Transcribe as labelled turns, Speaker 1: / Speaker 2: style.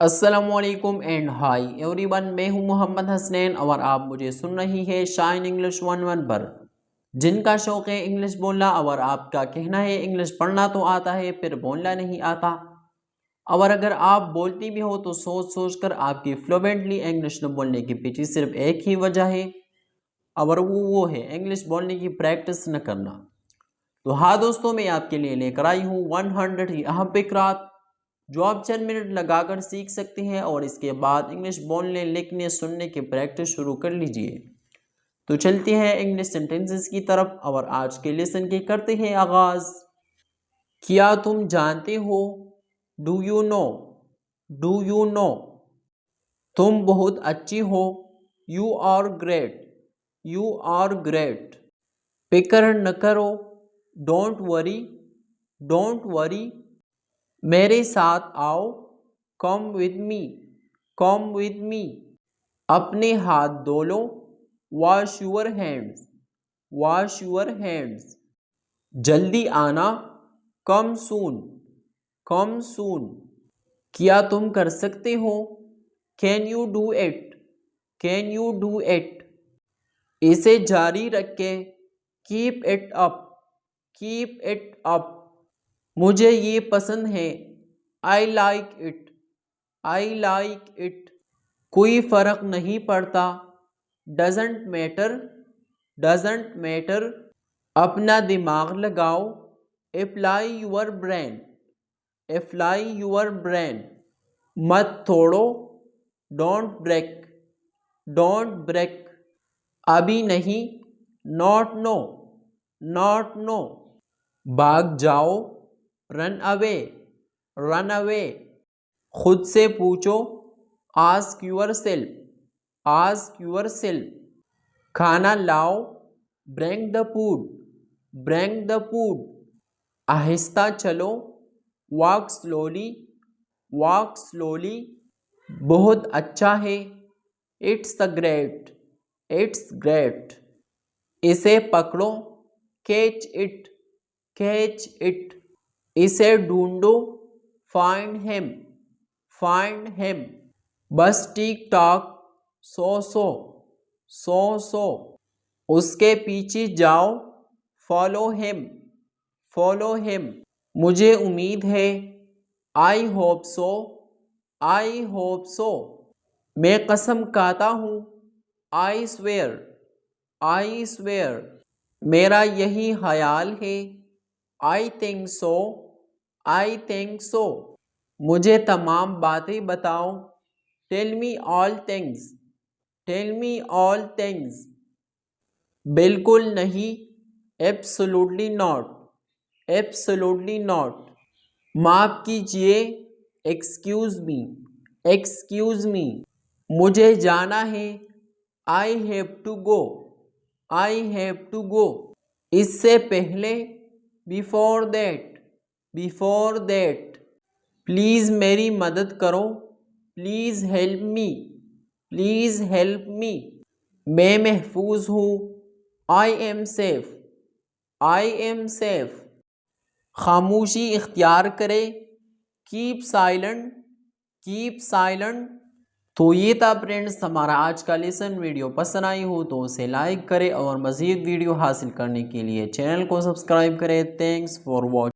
Speaker 1: अस्सलामुअलैकुम and hi everyone, मैं हूं मोहम्मद हसनैन और आप मुझे सुन रही है शाइन इंग्लिश 11 पर। जिनका शौक़ है इंग्लिश बोलना और आपका कहना है इंग्लिश पढ़ना तो आता है फिर बोलना नहीं आता, और अगर आप बोलती भी हो तो सोच सोच कर आपकी फ्लुएंटली इंग्लिश न बोलने के पीछे सिर्फ एक ही वजह है, और वो है इंग्लिश बोलने की प्रैक्टिस न करना। तो हाँ दोस्तों, मैं आपके लिए लेकर आई हूँ 100 यहाँ फिकरात जो आप चंद मिनट लगाकर सीख सकते हैं और इसके बाद इंग्लिश बोलने, लिखने, सुनने की प्रैक्टिस शुरू कर लीजिए। तो चलते हैं इंग्लिश सेंटेंसेस की तरफ और आज के लेसन के करते हैं आगाज। क्या तुम जानते हो? Do you know? Do you know? तुम बहुत अच्छी हो। You are great. You are great. फिक्र न करो। Don't worry. Don't worry. मेरे साथ आओ। Come with me. Come with me. अपने हाथ धो लो। Wash your hands. Wash your hands. जल्दी आना। कम सून। कम सून। क्या तुम कर सकते हो? Can you do it? Can you do it? इसे जारी रखें। Keep it up. Keep it up. मुझे ये पसंद है। I like it. I like it. कोई फर्क नहीं पड़ता। Doesn't matter. Doesn't matter. अपना दिमाग लगाओ। Apply your brain. Apply your brain. मत तोड़ो। Don't break. Don't break. अभी नहीं। Not no. Not no. भाग जाओ। Run away. Run away. खुद से पूछो। Ask yourself. Ask yourself. खाना लाओ। Bring the food. Bring the food. आहिस्ता चलो। Walk slowly. Walk slowly. बहुत अच्छा है। It's the great. It's great. इसे पकड़ो। Catch it. Catch it. इसे ढूंढो। Find him. Find him. बस टिक टॉक। सो सो। सो सो। उसके पीछे जाओ। Follow him. Follow him. मुझे उम्मीद है। I hope so. I hope so. मैं कसम खाता हूँ। I swear. I swear. मेरा यही ख्याल है। I think so. I think so. मुझे तमाम बातें बताओ। Tell me all things. Tell me all things. बिल्कुल नहीं। Absolutely not. Absolutely not. माफ़ कीजिए। Excuse me. Excuse me. मुझे जाना है। I have to go. I have to गो। इससे पहले। Before that. Before that. Please मेरी मदद करो। Please help me. Please help me. मैं महफूज हूँ। I am safe. I am safe. खामोशी इख्तियार करे। Keep silent. Keep silent. तो ये था फ्रेंड्स हमारा आज का लेसन। वीडियो पसंद आई हो तो उसे लाइक करें और मज़ीद वीडियो हासिल करने के लिए चैनल को सब्सक्राइब करें। Thanks for watching.